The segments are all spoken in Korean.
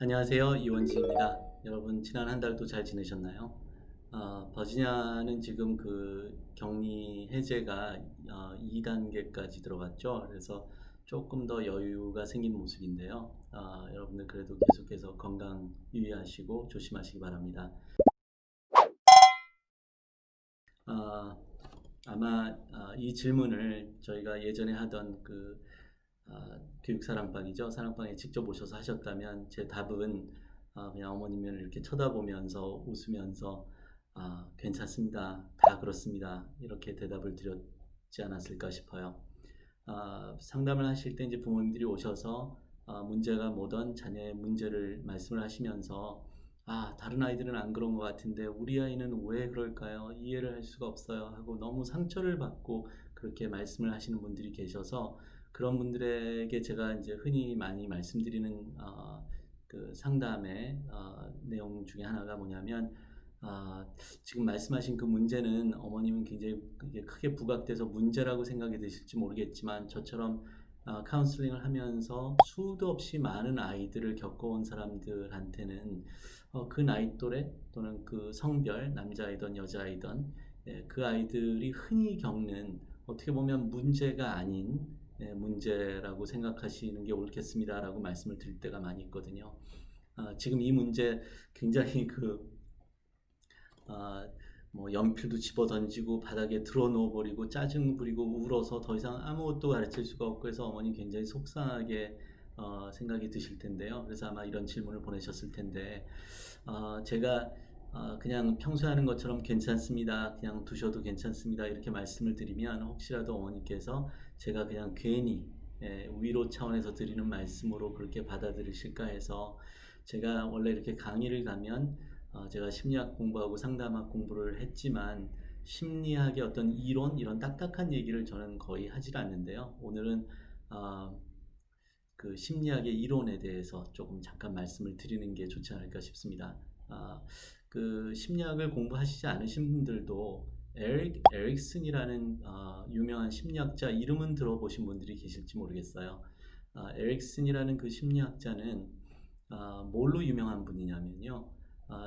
안녕하세요. 이원지입니다. 여러분 지난 한 달도 잘 지내셨나요? 버지니아는 지금 그 격리 해제가 2단계까지 들어갔죠. 그래서 조금 더 여유가 생긴 모습인데요. 여러분들 그래도 계속해서 건강 유의하시고 조심하시기 바랍니다. 아, 아마 이 질문을 저희가 예전에 하던 교육 사랑방이죠. 사랑방에 직접 오셔서 하셨다면 제 답은 그냥 어머님을 이렇게 쳐다보면서 웃으면서 괜찮습니다. 다 그렇습니다. 이렇게 대답을 드렸지 않았을까 싶어요. 상담을 하실 때 이제 부모님들이 오셔서 문제가 뭐든 자녀의 문제를 말씀을 하시면서 다른 아이들은 안 그런 것 같은데 우리 아이는 왜 그럴까요? 이해를 할 수가 없어요. 하고 너무 상처를 받고 그렇게 말씀을 하시는 분들이 계셔서 그런 분들에게 제가 이제 흔히 많이 말씀드리는 그 상담의 내용 중에 하나가 뭐냐면 아, 지금 말씀하신 그 문제는 어머님은 굉장히 크게 부각돼서 문제라고 생각이 되실지 모르겠지만 저처럼 카운슬링을 하면서 수도 없이 많은 아이들을 겪어온 사람들한테는 그 나이 또래 또는 그 성별 남자아이든 여자아이든 그 아이들이 흔히 겪는 어떻게 보면 문제가 아닌 문제라고 생각하시는 게 옳겠습니다라고 말씀을 드릴 때가 많이 있거든요. 지금 이 문제 굉장히 아, 뭐 연필도 집어 던지고 바닥에 드러 누워 버리고 짜증 부리고 울어서 더 이상 아무것도 가르칠 수가 없고 해서 어머니 굉장히 속상하게 생각이 드실 텐데요. 그래서 아마 이런 질문을 보내셨을 텐데 제가 그냥 평소에 하는 것처럼 괜찮습니다. 그냥 두셔도 괜찮습니다. 이렇게 말씀을 드리면 혹시라도 어머니께서 제가 그냥 괜히 위로 차원에서 드리는 말씀으로 그렇게 받아들이실까 해서 제가 원래 이렇게 강의를 가면 제가 심리학 공부하고 상담학 공부를 했지만 심리학의 어떤 이론 이런 딱딱한 얘기를 저는 거의 하질 않는데요. 오늘은 어, 그 심리학의 이론에 대해서 조금 잠깐 말씀을 드리는 게 좋지 않을까 싶습니다. 아, 그 심리학을 공부하시지 않으신 분들도 에릭슨이라는 유명한 심리학자 이름은 들어보신 분들이 계실지 모르겠어요. 에릭슨이라는 그 심리학자는 뭘로 유명한 분이냐면요.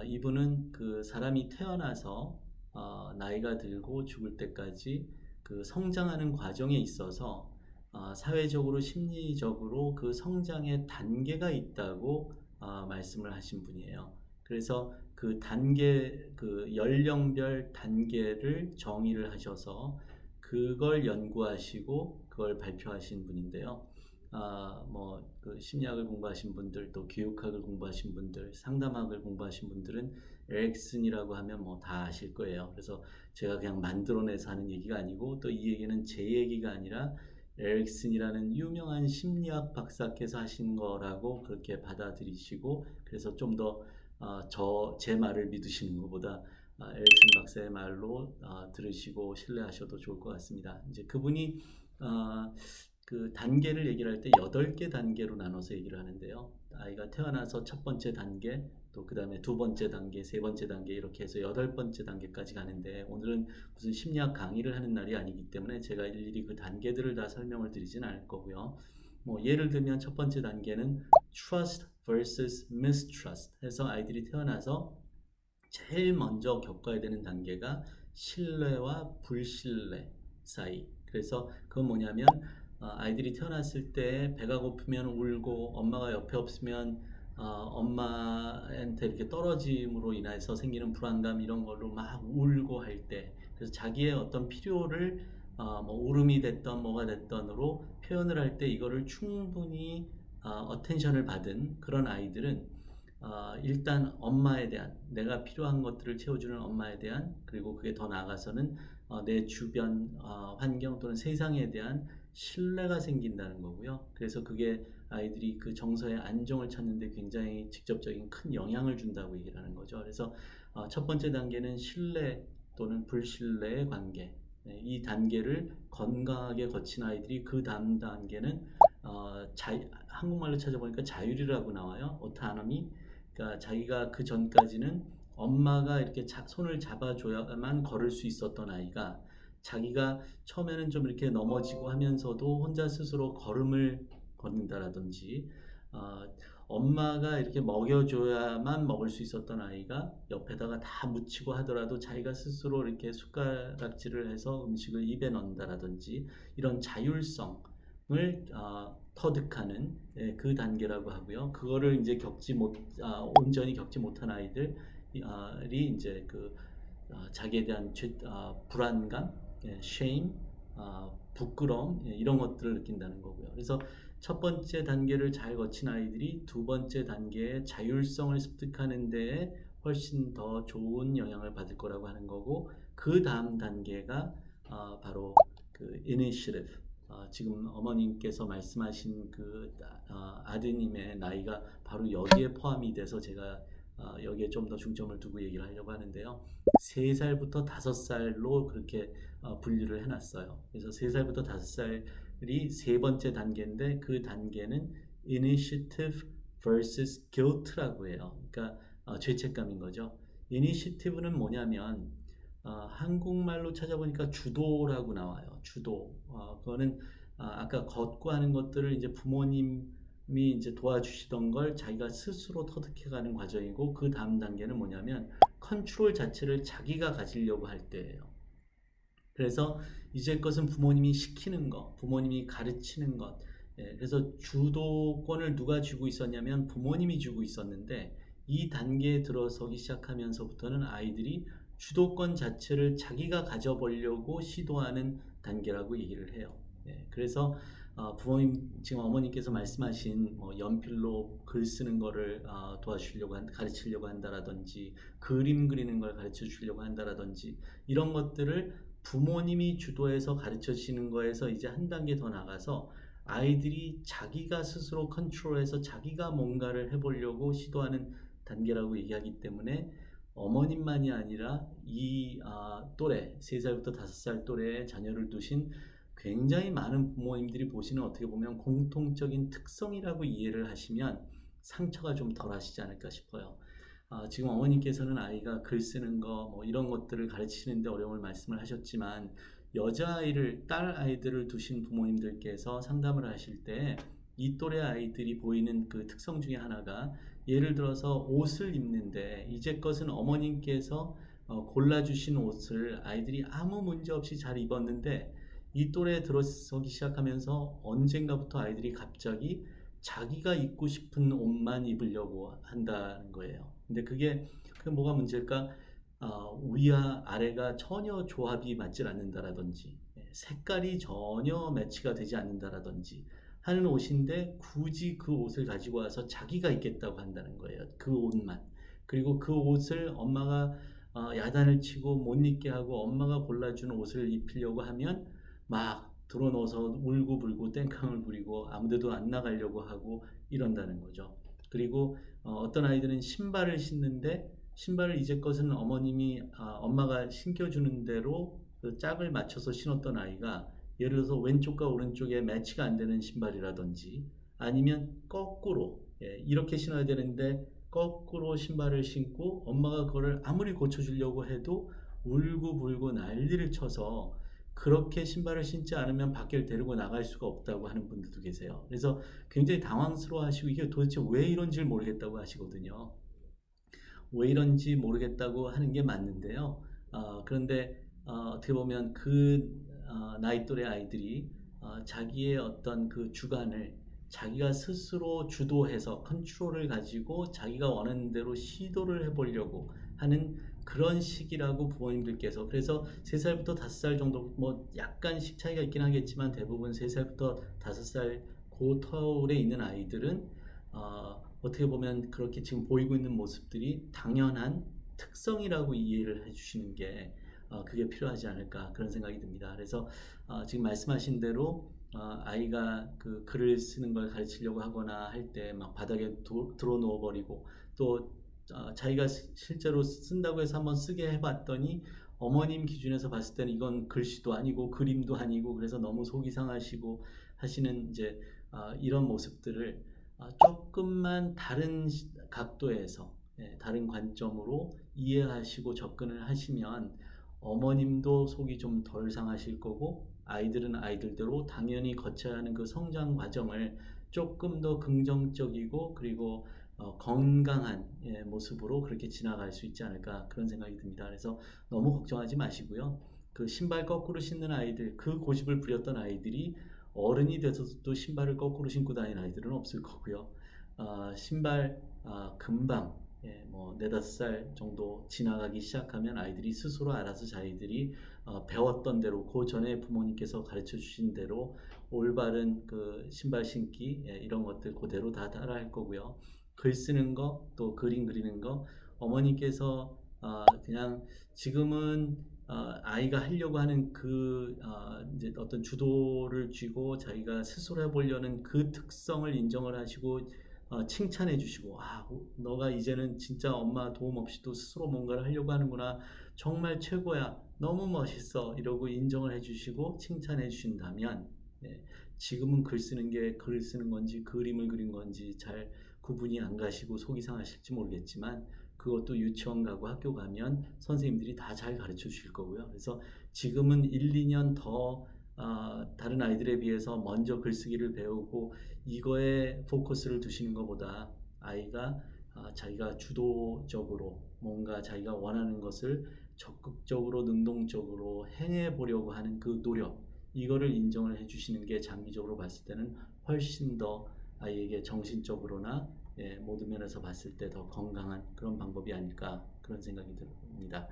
이분은 그 사람이 태어나서 나이가 들고 죽을 때까지 그 성장하는 과정에 있어서 사회적으로 심리적으로 그 성장의 단계가 있다고 말씀을 하신 분이에요. 그래서 그 단계, 그 연령별 단계를 정의를 하셔서 그걸 연구하시고 그걸 발표하신 분인데요. 그 심리학을 공부하신 분들, 또 교육학을 공부하신 분들, 상담학을 공부하신 분들은 에릭슨이라고 하면 뭐 다 아실 거예요. 그래서 제가 그냥 만들어내서 하는 얘기가 아니고 또 이 얘기는 제 얘기가 아니라 에릭슨이라는 유명한 심리학 박사께서 하신 거라고 그렇게 받아들이시고 그래서 좀 더 제 말을 믿으시는 것보다 에릭슨 박사의 말로 들으시고 신뢰하셔도 좋을 것 같습니다. 이제 그분이 어, 그 단계를 얘기를 할 때 8개 단계로 나눠서 얘기를 하는데요. 아이가 태어나서 첫 번째 단계, 또 그 다음에 두 번째 단계, 세 번째 단계 이렇게 해서 8번째 단계까지 가는데 오늘은 무슨 심리학 강의를 하는 날이 아니기 때문에 제가 일일이 그 단계들을 다 설명을 드리진 않을 거고요. 뭐 예를 들면 첫 번째 단계는 trust versus mistrust 해서 아이들이 태어나서 제일 먼저 겪어야 되는 단계가 신뢰와 불신뢰 사이. 그래서 그건 뭐냐면 아이들이 태어났을 때 배가 고프면 울고 엄마가 옆에 없으면 엄마한테 이렇게 떨어짐으로 인해서 생기는 불안감 이런 걸로 막 울고 할 때, 그래서 자기의 어떤 필요를 뭐 울음이 됐던 뭐가 됐던으로 표현을 할 때 이거를 충분히 어텐션을 받은 그런 아이들은 일단 엄마에 대한 내가 필요한 것들을 채워주는 엄마에 대한 그리고 그게 더 나아가서는 내 주변 환경 또는 세상에 대한 신뢰가 생긴다는 거고요. 그래서 그게 아이들이 그 정서의 안정을 찾는 데 굉장히 직접적인 큰 영향을 준다고 얘기를 하는 거죠. 그래서 첫 번째 단계는 신뢰 또는 불신뢰의 관계. 네, 이 단계를 건강하게 거친 아이들이 그 다음 단계는 한국말로 찾아보니까 자율이라고 나와요. 오토노미. 그러니까 자기가 그 전까지는 엄마가 이렇게 손을 잡아줘야만 걸을 수 있었던 아이가 자기가 처음에는 좀 이렇게 넘어지고 하면서도 혼자 스스로 걸음을 걷는다라든지 어, 엄마가 이렇게 먹여줘야만 먹을 수 있었던 아이가 옆에다가 다 묻히고 하더라도 자기가 스스로 이렇게 숟가락질을 해서 음식을 입에 넣는다라든지 이런 자율성을 터득하는 그 단계라고 하고요. 그거를 이제 온전히 겪지 못한 아이들이 이제 자기에 대한 불안감, shame, 부끄러움 이런 것들을 느낀다는 거고요. 그래서 첫 번째 단계를 잘 거친 아이들이 두 번째 단계의 자율성을 습득하는 데에 훨씬 더 좋은 영향을 받을 거라고 하는 거고, 그 다음 단계가 바로 그 initiative, 지금 어머님께서 말씀하신 아드님의 나이가 바로 여기에 포함이 돼서 제가 여기에 좀 더 중점을 두고 얘기를 하려고 하는데요. 3살부터 5살로 그렇게 분류를 해놨어요. 그래서 3살부터 5살이 세 번째 단계인데, 그 단계는 initiative versus guilt라고 해요. 그러니까 죄책감인 거죠. initiative는 뭐냐면 한국말로 찾아보니까 주도라고 나와요. 주도. 그거는 아까 걷고 하는 것들을 이제 부모님이 이제 도와주시던 걸 자기가 스스로 터득해가는 과정이고, 그 다음 단계는 뭐냐면 컨트롤 자체를 자기가 가지려고 할 때예요. 그래서 이제 것은 부모님이 시키는 것, 부모님이 가르치는 것. 그래서 주도권을 누가 쥐고 있었냐면 부모님이 쥐고 있었는데, 이 단계에 들어서기 시작하면서부터는 아이들이 주도권 자체를 자기가 가져보려고 시도하는 단계라고 얘기를 해요. 그래서 부모님, 지금 어머님께서 말씀하신 연필로 글 쓰는 거를 가르치려고 한다라든지, 그림 그리는 걸 가르쳐 주려고 한다라든지, 이런 것들을 부모님이 주도해서 가르쳐 주시는 거에서 이제 한 단계 더 나가서 아이들이 자기가 스스로 컨트롤해서 자기가 뭔가를 해보려고 시도하는 단계라고 얘기하기 때문에, 어머님만이 아니라 이 또래, 3살부터 5살 또래의 자녀를 두신 굉장히 많은 부모님들이 보시는, 어떻게 보면 공통적인 특성이라고 이해를 하시면 상처가 좀 덜 하시지 않을까 싶어요. 지금 어머님께서는 아이가 글 쓰는 거 이런 것들을 가르치는데 어려움을 말씀을 하셨지만, 여자아이를, 딸 아이들을 두신 부모님들께서 상담을 하실 때 이 또래 아이들이 보이는 그 특성 중에 하나가, 예를 들어서 옷을 입는데 이제 것은 어머님께서 골라주신 옷을 아이들이 아무 문제 없이 잘 입었는데, 이 또래에 들어서기 시작하면서 언젠가부터 아이들이 갑자기 자기가 입고 싶은 옷만 입으려고 한다는 거예요. 근데 그게 뭐가 문제일까? 위와 아래가 전혀 조합이 맞질 않는다라든지, 색깔이 전혀 매치가 되지 않는다라든지 하는 옷인데, 굳이 그 옷을 가지고 와서 자기가 입겠다고 한다는 거예요. 그 옷만. 그리고 그 옷을 엄마가 야단을 치고 못 입게 하고, 엄마가 골라주는 옷을 입히려고 하면 막 드러넣어서 울고불고 땡깡을 부리고 아무데도 안 나가려고 하고 이런다는 거죠. 그리고 어떤 아이들은 신발을 신는데, 신발을 이제 것은 엄마가 신겨주는 대로 그 짝을 맞춰서 신었던 아이가, 예를 들어서 왼쪽과 오른쪽에 매치가 안 되는 신발이라든지, 아니면 거꾸로 이렇게 신어야 되는데 거꾸로 신발을 신고 엄마가 그거를 아무리 고쳐주려고 해도 울고불고 난리를 쳐서, 그렇게 신발을 신지 않으면 밖을 데리고 나갈 수가 없다고 하는 분들도 계세요. 그래서 굉장히 당황스러워 하시고, 이게 도대체 왜 이런지 모르겠다고 하시거든요. 왜 이런지 모르겠다고 하는 게 맞는데요. 그런데 어떻게 보면 나이 또래 아이들이 자기의 어떤 그 주관을 자기가 스스로 주도해서 컨트롤을 가지고 자기가 원하는 대로 시도를 해보려고 하는 그런 시기라고 부모님들께서. 그래서 3살부터 5살 정도, 약간씩 차이가 있긴 하겠지만 대부분 3살부터 5살 그 터울에 있는 아이들은 어떻게 보면 그렇게 지금 보이고 있는 모습들이 당연한 특성이라고 이해를 해주시는 게 그게 필요하지 않을까, 그런 생각이 듭니다. 그래서 지금 말씀하신 대로 아이가 그 글을 쓰는 걸 가르치려고 하거나 할 때 막 바닥에 들어 놓아 버리고, 또 자기가 실제로 쓴다고 해서 한번 쓰게 해봤더니 어머님 기준에서 봤을 때는 이건 글씨도 아니고 그림도 아니고, 그래서 너무 속이 상하시고 하시는 이제 이런 모습들을 조금만 다른 각도에서, 다른 관점으로 이해하시고 접근을 하시면 어머님도 속이 좀 덜 상하실 거고, 아이들은 아이들대로 당연히 거쳐야 하는 그 성장 과정을 조금 더 긍정적이고 그리고 건강한 모습으로 그렇게 지나갈 수 있지 않을까 그런 생각이 듭니다. 그래서 너무 걱정하지 마시고요. 그 신발 거꾸로 신는 아이들, 그 고집을 부렸던 아이들이 어른이 돼서도 신발을 거꾸로 신고 다니는 아이들은 없을 거고요. 신발 금방 뭐 4~5살 정도 지나가기 시작하면 아이들이 스스로 알아서 자기들이 배웠던 대로 그 전에 부모님께서 가르쳐 주신 대로 올바른 그 신발 신기 이런 것들 그대로 다 따라할 거고요. 글 쓰는 거, 또 그림 그리는 거 어머니께서 그냥 지금은 아이가 하려고 하는 그 이제 어떤 주도를 쥐고 자기가 스스로 해보려는 그 특성을 인정을 하시고 칭찬해 주시고 너가 이제는 진짜 엄마 도움 없이도 스스로 뭔가를 하려고 하는구나 정말 최고야 너무 멋있어 이러고 인정을 해 주시고 칭찬해 주신다면 지금은 글 쓰는 게 글 쓰는 건지 그림을 그린 건지 잘 구분이 안 가시고 속이 상하실지 모르겠지만 그것도 유치원 가고 학교 가면 선생님들이 다 잘 가르쳐 주실 거고요. 그래서 지금은 1~2년 더 다른 아이들에 비해서 먼저 글쓰기를 배우고 이거에 포커스를 두시는 것보다 아이가 자기가 주도적으로 뭔가 자기가 원하는 것을 적극적으로 능동적으로 행해 보려고 하는 그 노력 이거를 인정을 해 주시는 게 장기적으로 봤을 때는 훨씬 더 아이에게 정신적으로나 모든 면에서 봤을 때 더 건강한 그런 방법이 아닐까 그런 생각이 듭니다.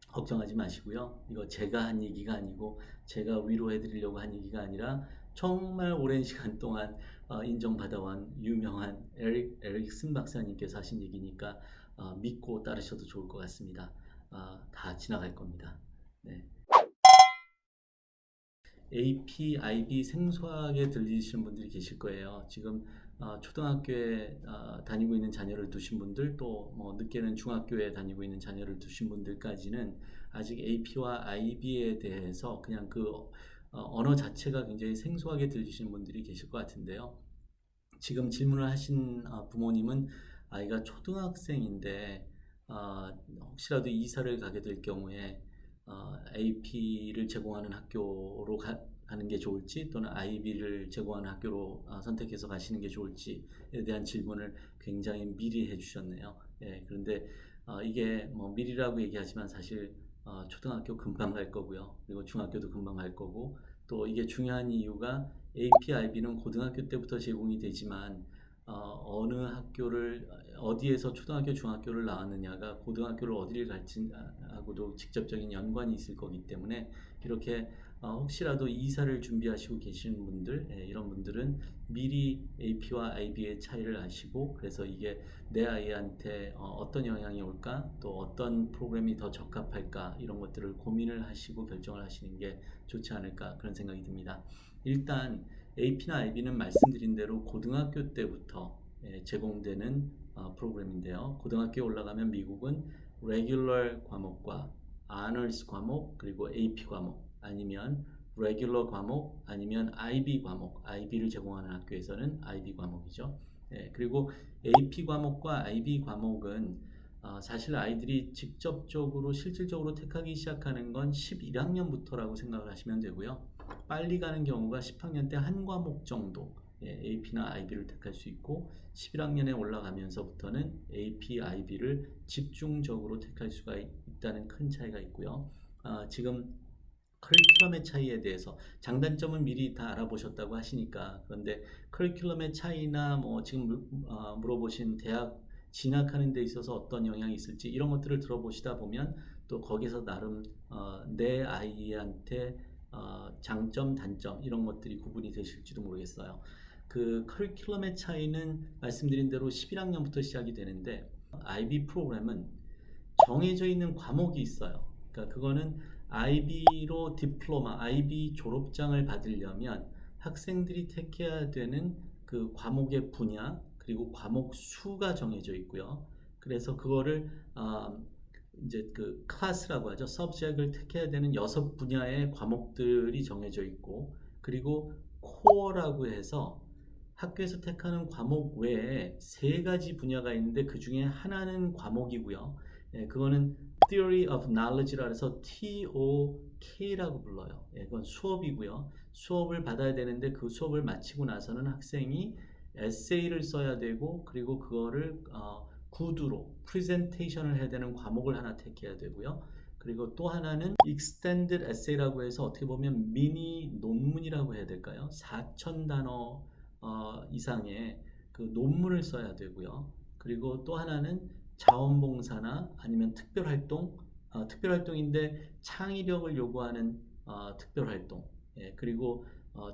걱정하지 마시고요. 이거 제가 한 얘기가 아니고 제가 위로해 드리려고 한 얘기가 아니라 정말 오랜 시간 동안 인정받아온 유명한 에릭슨 박사님께서 하신 얘기니까 믿고 따르셔도 좋을 것 같습니다. 다 지나갈 겁니다. 네. AP, IB 생소하게 들리시는 분들이 계실 거예요. 지금 초등학교에 다니고 있는 자녀를 두신 분들 또 뭐 늦게는 중학교에 다니고 있는 자녀를 두신 분들까지는 아직 AP와 IB에 대해서 그냥 그 언어 자체가 굉장히 생소하게 들리시는 분들이 계실 것 같은데요. 지금 질문을 하신 부모님은 아이가 초등학생인데 혹시라도 이사를 가게 될 경우에 AP를 제공하는 학교로 가는 게 좋을지 또는 IB를 제공하는 학교로 선택해서 가시는 게 좋을지에 대한 질문을 굉장히 미리 해주셨네요. 그런데 이게 뭐 미리라고 얘기하지만 사실 초등학교 금방 갈 거고요. 그리고 중학교도 금방 갈 거고 또 이게 중요한 이유가 AP, IB는 고등학교 때부터 제공이 되지만 어느 학교를 어디에서 초등학교, 중학교를 나왔느냐가 고등학교를 어디를 갈지하고도 직접적인 연관이 있을 거기 때문에 이렇게 혹시라도 이사를 준비하시고 계시는 분들 이런 분들은 미리 AP와 IB의 차이를 아시고 그래서 이게 내 아이한테 어떤 영향이 올까 또 어떤 프로그램이 더 적합할까 이런 것들을 고민을 하시고 결정을 하시는 게 좋지 않을까 그런 생각이 듭니다. 일단 AP나 IB는 말씀드린 대로 고등학교 때부터 제공되는 프로그램인데요. 고등학교에 올라가면 미국은 레귤러 과목과 아너스 과목 그리고 AP 과목 아니면 레귤러 과목 아니면 IB 과목 IB를 제공하는 학교에서는 IB 과목이죠. 그리고 AP 과목과 IB 과목은 사실 아이들이 직접적으로 실질적으로 택하기 시작하는 건 11학년부터라고 생각을 하시면 되고요. 빨리 가는 경우가 10학년 때 한 과목 정도 AP나 IB를 택할 수 있고 11학년에 올라가면서부터는 AP, IB를 집중적으로 택할 수가 있다는 큰 차이가 있고요. 지금 커리큘럼의 차이에 대해서 장단점은 미리 다 알아보셨다고 하시니까 그런데 커리큘럼의 차이나 뭐 지금 물어보신 대학 진학하는 데 있어서 어떤 영향이 있을지 이런 것들을 들어보시다 보면 또 거기서 나름 내 아이한테 장점, 단점 이런 것들이 구분이 되실지도 모르겠어요. 그 커리큘럼의 차이는 말씀드린 대로 11학년부터 시작이 되는데 IB 프로그램은 정해져 있는 과목이 있어요. 그러니까 그거는 IB로 디플로마, IB 졸업장을 받으려면 학생들이 택해야 되는 그 과목의 분야 그리고 과목 수가 정해져 있고요. 그래서 그거를 이제 그 클래스라고 하죠. 서브젝트를 택해야 되는 6분야의 과목들이 정해져 있고 그리고 코어라고 해서 학교에서 택하는 과목 외에 3가지 분야가 있는데 그 중에 하나는 과목이고요. 그거는 Theory of Knowledge라 해서 TOK라고 불러요. 예, 그건 수업이고요. 수업을 받아야 되는데 그 수업을 마치고 나서는 학생이 에세이를 써야 되고 그리고 그거를 구두로 프레젠테이션을 해야 되는 과목을 하나 택해야 되고요. 그리고 또 하나는 Extended Essay라고 해서 어떻게 보면 미니 논문이라고 해야 될까요? 4,000단어 이상의 그 논문을 써야 되고요. 그리고 또 하나는 자원봉사나 아니면 특별활동, 특별활동인데 창의력을 요구하는 특별활동, 예, 그리고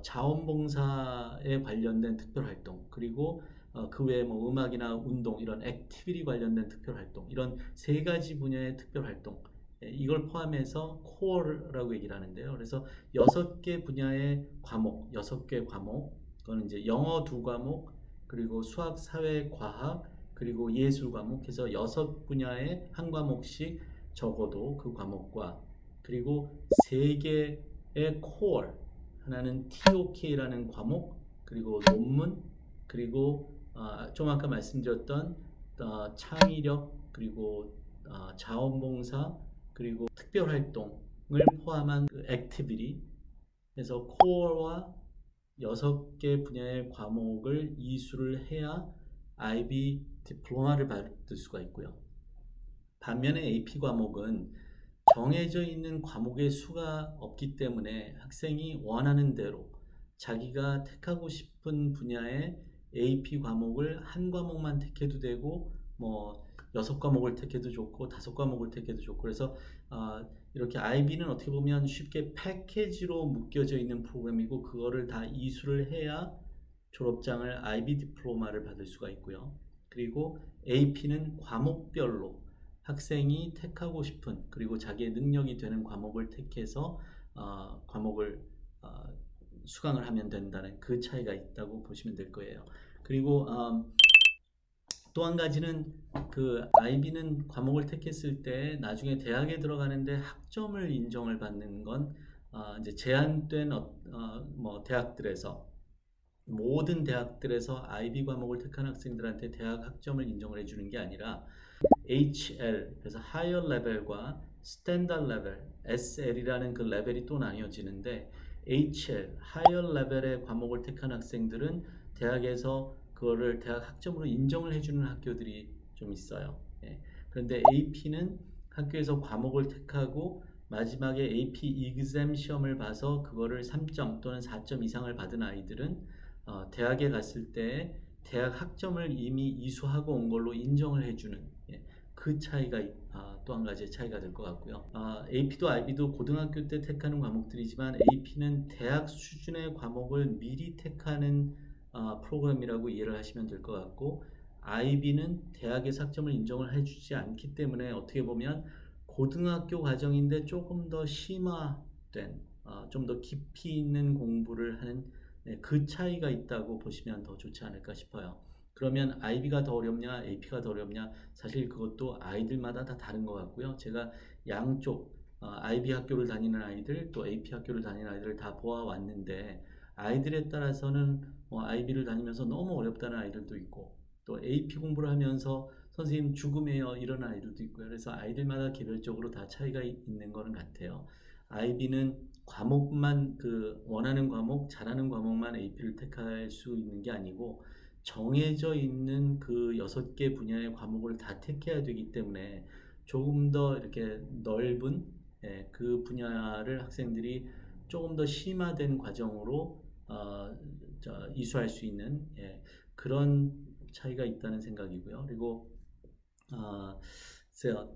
자원봉사에 관련된 특별활동, 그리고 그 외에 뭐 음악이나 운동 이런 액티비티 관련된 특별활동, 이런 세 가지 분야의 특별활동, 예, 이걸 포함해서 코어라고 얘기를 하는데요. 그래서 6개 분야의 과목, 6개 과목, 그거는 이제 영어 2과목, 그리고 수학, 사회, 과학, 그리고 예술 과목 해서 6분야의 한 과목씩 적어도 그 과목과 그리고 3개의 코어, 하나는 TOK라는 과목, 그리고 논문, 그리고 좀 아까 말씀드렸던 창의력, 그리고 자원봉사, 그리고 특별활동을 포함한 그 액티비티, 그래서 코어와 6개 분야의 과목을 이수를 해야 IB 디플로마를 받을 수가 있고요. 반면에 AP 과목은 정해져 있는 과목의 수가 없기 때문에 학생이 원하는 대로 자기가 택하고 싶은 분야의 AP 과목을 한 과목만 택해도 되고 뭐 6과목을 택해도 좋고 5과목을 택해도 좋고 그래서 이렇게 IB는 어떻게 보면 쉽게 패키지로 묶여져 있는 프로그램이고 그거를 다 이수를 해야 졸업장을 IB 디플로마를 받을 수가 있고요. 그리고 AP는 과목별로 학생이 택하고 싶은 그리고 자기의 능력이 되는 과목을 택해서 과목을 수강을 하면 된다는 그 차이가 있다고 보시면 될 거예요. 그리고 또 한 가지는 그 IB는 과목을 택했을 때 나중에 대학에 들어가는데 학점을 인정을 받는 건 이제 제한된 뭐 대학들에서 모든 대학들에서 IB 과목을 택한 학생들한테 대학 학점을 인정을 해주는 게 아니라 HL, 그래서 Higher Level과 Standard Level, SL이라는 그 레벨이 또 나뉘어지는데 HL, Higher Level의 과목을 택한 학생들은 대학에서 그거를 대학 학점으로 인정을 해주는 학교들이 좀 있어요. 예. 그런데 AP는 학교에서 과목을 택하고 마지막에 AP exam 시험을 봐서 그거를 3점 또는 4점 이상을 받은 아이들은 대학에 갔을 때 대학 학점을 이미 이수하고 온 걸로 인정을 해주는 그 차이가 또 한 가지의 차이가 될 것 같고요. AP도 IB도 고등학교 때 택하는 과목들이지만 AP는 대학 수준의 과목을 미리 택하는 프로그램이라고 이해를 하시면 될 것 같고 IB는 대학에서 학점을 인정을 해주지 않기 때문에 어떻게 보면 고등학교 과정인데 조금 더 심화된 좀 더 깊이 있는 공부를 하는 그 차이가 있다고 보시면 더 좋지 않을까 싶어요. 그러면 IB가 더 어렵냐, AP가 더 어렵냐? 사실 그것도 아이들마다 다 다른 것 같고요. 제가 양쪽 IB 학교를 다니는 아이들, 또 AP 학교를 다니는 아이들을 다 보아왔는데 아이들에 따라서는 IB를 다니면서 너무 어렵다는 아이들도 있고 또 AP 공부를 하면서 선생님 죽음이에요 이런 아이들도 있고요. 그래서 아이들마다 개별적으로 다 차이가 있는 거는 같아요. IB는 과목만 그 원하는 과목, 잘하는 과목만 AP를 택할 수 있는 게 아니고 정해져 있는 그 6개 분야의 과목을 다 택해야 되기 때문에 조금 더 이렇게 넓은 그 분야를 학생들이 조금 더 심화된 과정으로 이수할 수 있는 그런 차이가 있다는 생각이고요. 그리고 제가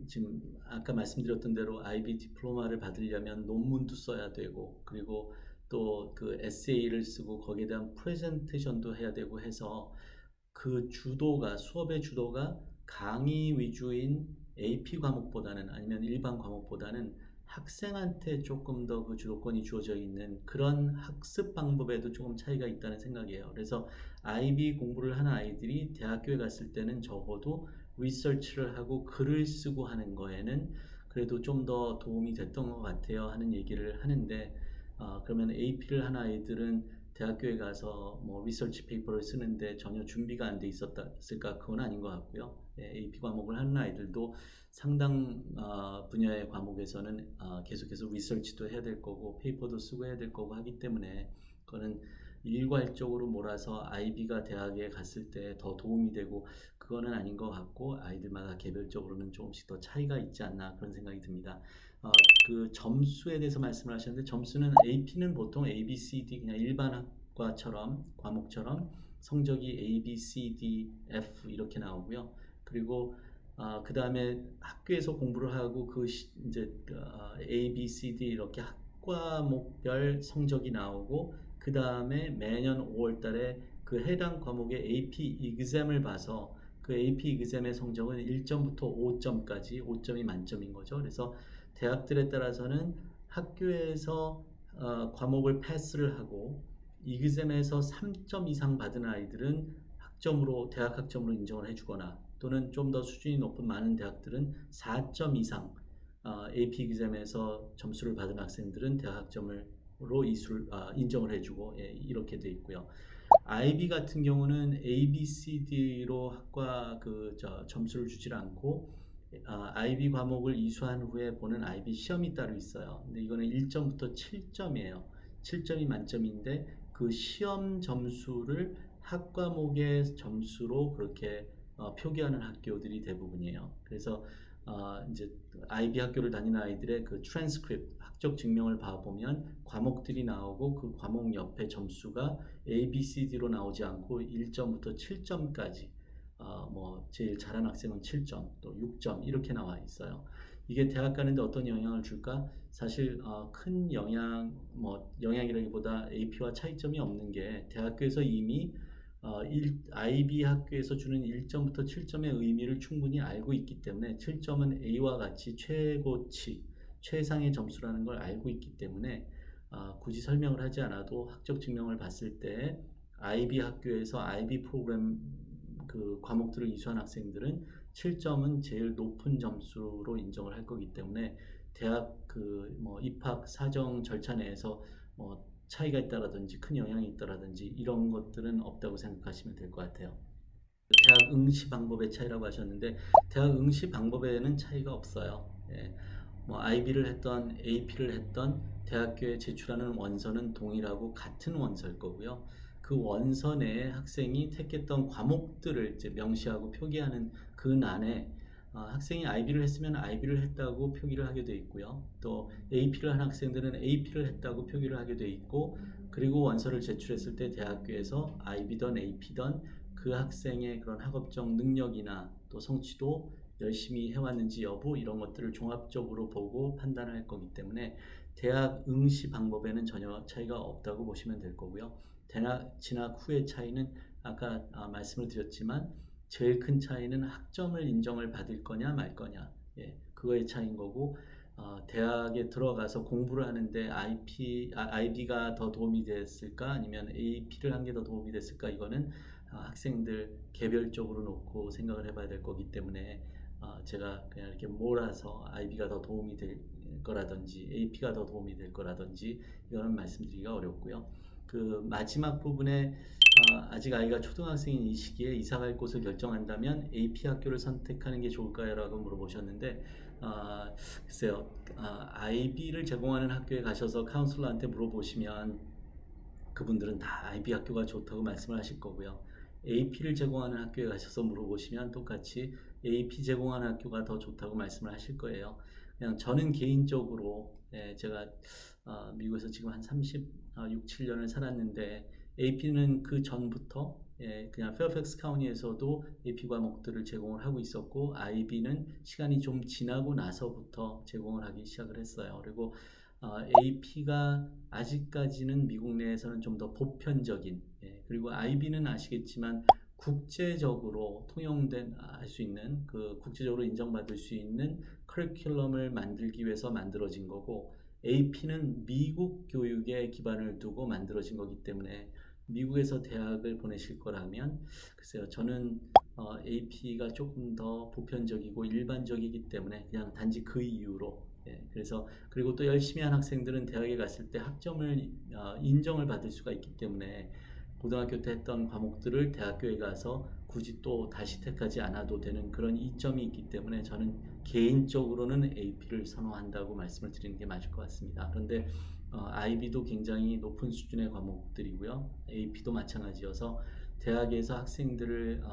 지금 아까 말씀드렸던 대로 IB 디플로마를 받으려면 논문도 써야 되고 그리고 또 그 에세이를 쓰고 거기에 대한 프레젠테이션도 해야 되고 해서 그 주도가 수업의 주도가 강의 위주인 AP 과목보다는 아니면 일반 과목보다는 학생한테 조금 더 그 주도권이 주어져 있는 그런 학습 방법에도 조금 차이가 있다는 생각이에요. 그래서 IB 공부를 하는 아이들이 대학교에 갔을 때는 적어도 리서치를 하고 글을 쓰고 하는 거에는 그래도 좀 더 도움이 됐던 것 같아요 하는 얘기를 하는데 그러면 AP를 하는 아이들은 대학교에 가서 뭐 리서치 페이퍼를 쓰는데 전혀 준비가 안 돼 있었을까? 그건 아닌 것 같고요. AP 과목을 하는 아이들도 상당 분야의 과목에서는 계속해서 리서치도 해야 될 거고 페이퍼도 쓰고 해야 될 거고 하기 때문에 그거는 일괄적으로 몰아서 IB가 대학에 갔을 때 더 도움이 되고 그거는 아닌 것 같고 아이들마다 개별적으로는 조금씩 더 차이가 있지 않나 그런 생각이 듭니다. 어, 그 점수에 대해서 말씀을 하셨는데 점수는 AP는 보통 A, B, C, D 그냥 일반 학과처럼 과목처럼 성적이 A, B, C, D, F 이렇게 나오고요. 그리고 그 다음에 학교에서 공부를 하고 이제 A, B, C, D 이렇게 학과목별 성적이 나오고 그 다음에 매년 5월 달에 그 해당 과목의 AP exam을 봐서 그 AP exam의 성적은 1점부터 5점까지 5점이 만점인 거죠. 그래서 대학들에 따라서는 학교에서 과목을 패스를 하고 exam에서 3점 이상 받은 아이들은 대학 학점으로 인정을 해주거나 또는 좀 더 수준이 높은 많은 대학들은 4점 이상 AP exam에서 점수를 받은 학생들은 대학 학점으로 인정을 해주고 이렇게 돼 있고요. IB 같은 경우는 A, B, C, D로 학과 점수를 주질 않고 IB 과목을 이수한 후에 보는 IB 시험이 따로 있어요. 근데 이거는 1점부터 7점이에요. 7점이 만점인데 그 시험 점수를 학 과목의 점수로 그렇게 표기하는 학교들이 대부분이에요. 그래서 이제 IB 학교를 다니는 아이들의 그 트랜스크립트 학적 증명을 봐보면 과목들이 나오고 그 과목 옆에 점수가 A, B, C, D로 나오지 않고 1점부터 7점까지 뭐 제일 잘한 학생은 7점 또 6점 이렇게 나와 있어요. 이게 대학 가는데 어떤 영향을 줄까? 사실 큰 영향이라기보다 AP와 차이점이 없는 게 대학교에서 이미 IB 학교에서 주는 1점부터 7점의 의미를 충분히 알고 있기 때문에 7점은 A와 같이 최고치, 최상의 점수라는 걸 알고 있기 때문에 굳이 설명을 하지 않아도 학적 증명을 봤을 때 IB 학교에서 IB 프로그램 그 과목들을 이수한 학생들은 7점은 제일 높은 점수로 인정을 할 거기 때문에 대학 입학 사정 절차 내에서 뭐 차이가 있다라든지 큰 영향이 있다라든지 이런 것들은 없다고 생각하시면 될 것 같아요. 대학 응시 방법의 차이라고 하셨는데 대학 응시 방법에는 차이가 없어요. 뭐 IB를 했던 AP를 했던 대학교에 제출하는 원서는 동일하고 같은 원서일 거고요. 그 원서 내에 학생이 택했던 과목들을 이제 명시하고 표기하는 그 난에 학생이 IB를 했으면 IB를 했다고 표기를 하게 돼 있고요. 또 AP를 한 학생들은 AP를 했다고 표기를 하게 돼 있고 그리고 원서를 제출했을 때 대학교에서 IB든 AP든 그 학생의 그런 학업적 능력이나 또 성취도 열심히 해왔는지 여부 이런 것들을 종합적으로 보고 판단할 거기 때문에 대학 응시 방법에는 전혀 차이가 없다고 보시면 될 거고요. 대학 진학 후의 차이는 아까 말씀을 드렸지만 제일 큰 차이는 학점을 인정을 받을 거냐 말 거냐 그거의 차이인 거고 대학에 들어가서 공부를 하는데 IB가 더 도움이 됐을까 아니면 AP를 한 게 더 도움이 됐을까 이거는 학생들 개별적으로 놓고 생각을 해봐야 될 거기 때문에 제가 그냥 이렇게 몰아서 IB가 더 도움이 될 거라든지 AP가 더 도움이 될 거라든지 이거는 말씀드리기가 어렵고요. 그 마지막 부분에 아직 아이가 초등학생인 이 시기에 이사갈 곳을 결정한다면 AP 학교를 선택하는 게 좋을까요? 라고 물어보셨는데 글쎄요. IB를 제공하는 학교에 가셔서 카운슬러한테 물어보시면 그분들은 다 IB 학교가 좋다고 말씀을 하실 거고요. AP를 제공하는 학교에 가셔서 물어보시면 똑같이 AP 제공하는 학교가 더 좋다고 말씀을 하실 거예요. 그냥 저는 개인적으로 제가 미국에서 지금 한 36, 7년을 살았는데 AP는 그 전부터 그냥 페어팩스 카운티에서도 AP 과목들을 제공을 하고 있었고 IB는 시간이 좀 지나고 나서부터 제공을 하기 시작을 했어요. 그리고 AP가 아직까지는 미국 내에서는 좀 더 보편적인 그리고 IB는 아시겠지만 국제적으로 통용된 할 수 있는 그 국제적으로 인정받을 수 있는 커리큘럼을 만들기 위해서 만들어진 거고 AP는 미국 교육에 기반을 두고 만들어진 거기 때문에 미국에서 대학을 보내실 거라면 글쎄요 저는 AP가 조금 더 보편적이고 일반적이기 때문에 그냥 단지 그 이유로 예, 그래서 그리고 또 열심히 한 학생들은 대학에 갔을 때 학점을 인정을 받을 수가 있기 때문에 고등학교 때 했던 과목들을 대학교에 가서 굳이 또 다시 택하지 않아도 되는 그런 이점이 있기 때문에 저는 개인적으로는 AP를 선호한다고 말씀을 드리는 게 맞을 것 같습니다. 그런데 IB도 굉장히 높은 수준의 과목들이고요. AP도 마찬가지여서 대학에서 학생들을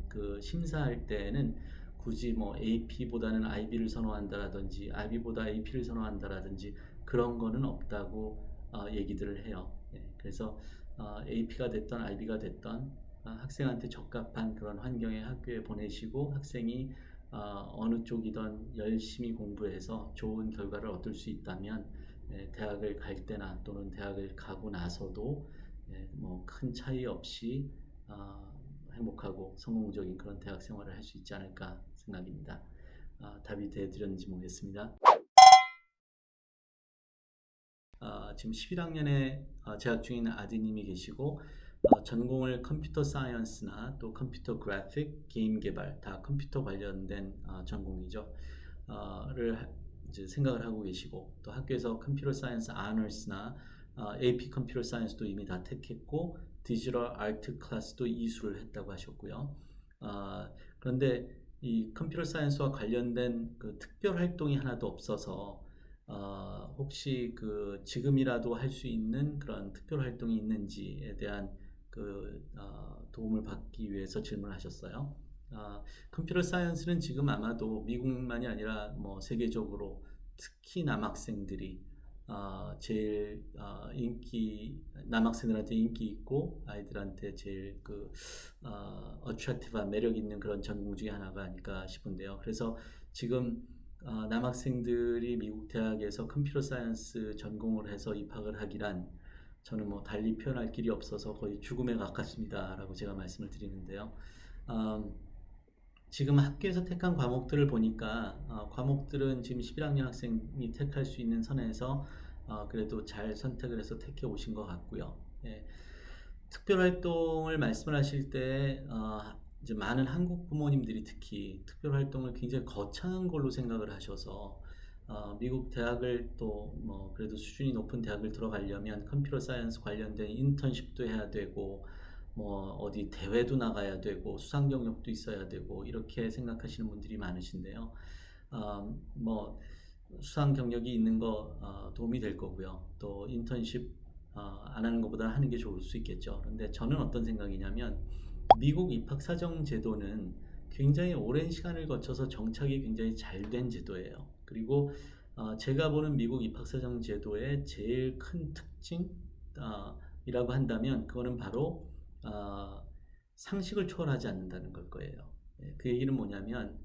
그 심사할 때에는 굳이 뭐 AP보다는 IB를 선호한다라든지 IB보다 AP를 선호한다라든지 그런 거는 없다고 얘기들을 해요. 예, 그래서 AP가 됐던 IB가 됐던 학생한테 적합한 그런 환경의 학교에 보내시고 학생이 어느 쪽이든 열심히 공부해서 좋은 결과를 얻을 수 있다면 대학을 갈 때나 또는 대학을 가고 나서도 뭐 큰 차이 없이 행복하고 성공적인 그런 대학 생활을 할 수 있지 않을까 생각입니다. 답이 되드렸는지 모르겠습니다. 지금 11학년에 재학 중인 아드님이 계시고 전공을 컴퓨터 사이언스나 또 컴퓨터 그래픽, 게임 개발 다 컴퓨터 관련된 전공이죠. 를 이제 생각을 하고 계시고 또 학교에서 컴퓨터 사이언스 아너스나 AP 컴퓨터 사이언스도 이미 다 택했고 디지털 아트 클래스도 이수를 했다고 하셨고요. 그런데 이 컴퓨터 사이언스와 관련된 그 특별 활동이 하나도 없어서 혹시 그 지금이라도 할 수 있는 그런 특별 활동이 있는지에 대한 그 도움을 받기 위해서 질문하셨어요. 컴퓨터 사이언스는 지금 아마도 미국만이 아니라 뭐 세계적으로 특히 남학생들이 제일 남학생들한테 인기 있고 아이들한테 제일 그 어트랙티브한 매력 있는 그런 전공 중에 하나가 아닐까 싶은데요. 그래서 지금 남학생들이 미국 대학에서 컴퓨터 사이언스 전공을 해서 입학을 하기란 저는 뭐 달리 표현할 길이 없어서 거의 죽음에 가깝습니다라고 제가 말씀을 드리는데요. 지금 학교에서 택한 과목들을 보니까 과목들은 지금 11학년 학생이 택할 수 있는 선에서 그래도 잘 선택을 해서 택해 오신 것 같고요. 예. 특별활동을 말씀을 하실 때 이제 많은 한국 부모님들이 특히 특별활동을 굉장히 거창한 걸로 생각을 하셔서 미국 대학을 또 뭐 그래도 수준이 높은 대학을 들어가려면 컴퓨터 사이언스 관련된 인턴십도 해야 되고 뭐 어디 대회도 나가야 되고 수상 경력도 있어야 되고 이렇게 생각하시는 분들이 많으신데요. 뭐 수상 경력이 있는 거 도움이 될 거고요. 또 인턴십 안 하는 것보다 하는 게 좋을 수 있겠죠. 그런데 저는 어떤 생각이냐면 미국 입학 사정 제도는 굉장히 오랜 시간을 거쳐서 정착이 굉장히 잘 된 제도예요. 그리고 제가 보는 미국 입학 사정 제도의 제일 큰 특징이라고 한다면 그거는 바로 상식을 초월하지 않는다는 걸 거예요. 그 얘기는 뭐냐면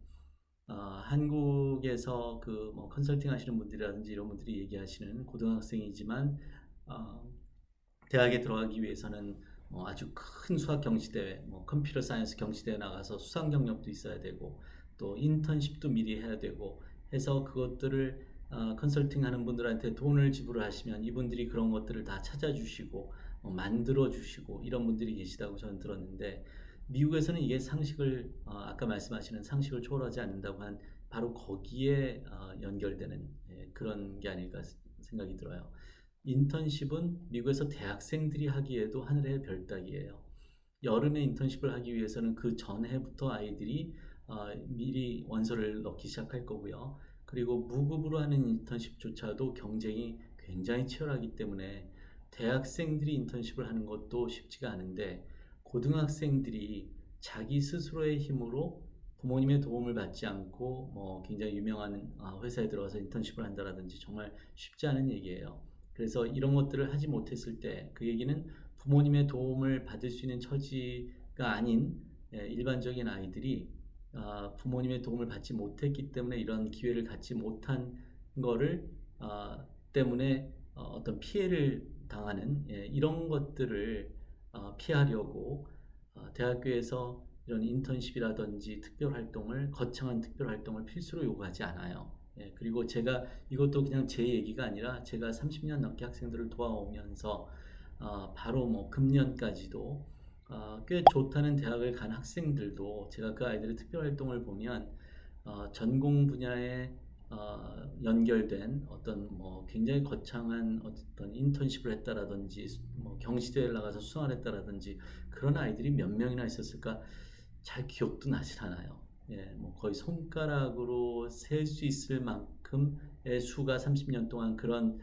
한국에서 그 뭐 컨설팅 하시는 분들이라든지 이런 분들이 얘기하시는 고등학생이지만 대학에 들어가기 위해서는 아주 큰 수학 경시대회, 뭐 컴퓨터 사이언스 경시대회 나가서 수상 경력도 있어야 되고 또 인턴십도 미리 해야 되고 해서 그것들을 컨설팅 하는 분들한테 돈을 지불을 하시면 이분들이 그런 것들을 다 찾아주시고 만들어 주시고 이런 분들이 계시다고 저는 들었는데 미국에서는 이게 상식을 아까 말씀하시는 상식을 초월하지 않는다고 한 바로 거기에 연결되는 그런 게 아닐까 생각이 들어요. 인턴십은 미국에서 대학생들이 하기에도 하늘의 별 따기예요. 여름에 인턴십을 하기 위해서는 그 전해부터 아이들이 미리 원서를 넣기 시작할 거고요. 그리고 무급으로 하는 인턴십조차도 경쟁이 굉장히 치열하기 때문에 대학생들이 인턴십을 하는 것도 쉽지가 않은데 고등학생들이 자기 스스로의 힘으로 부모님의 도움을 받지 않고 뭐 굉장히 유명한 회사에 들어가서 인턴십을 한다라든지 정말 쉽지 않은 얘기예요. 그래서 이런 것들을 하지 못했을 때 그 얘기는 부모님의 도움을 받을 수 있는 처지가 아닌 일반적인 아이들이 부모님의 도움을 받지 못했기 때문에 이런 기회를 갖지 못한 거를 때문에 어떤 피해를 당하는 이런 것들을 피하려고 대학교에서 이런 인턴십이라든지 특별활동을 거창한 특별활동을 필수로 요구하지 않아요. 그리고 제가 이것도 그냥 제 얘기가 아니라 제가 30년 넘게 학생들을 도와오면서 바로 뭐 금년까지도 꽤 좋다는 대학을 간 학생들도 제가 그 아이들의 특별활동을 보면 전공 분야에 연결된 어떤 뭐 굉장히 거창한 어떤 인턴십을 했다라든지 뭐 경시대회를 나가서 수상을 했다라든지 그런 아이들이 몇 명이나 있었을까 잘 기억도 나질 않아요. 예, 뭐 거의 손가락으로 셀 수 있을 만큼의 수가 30년 동안 그런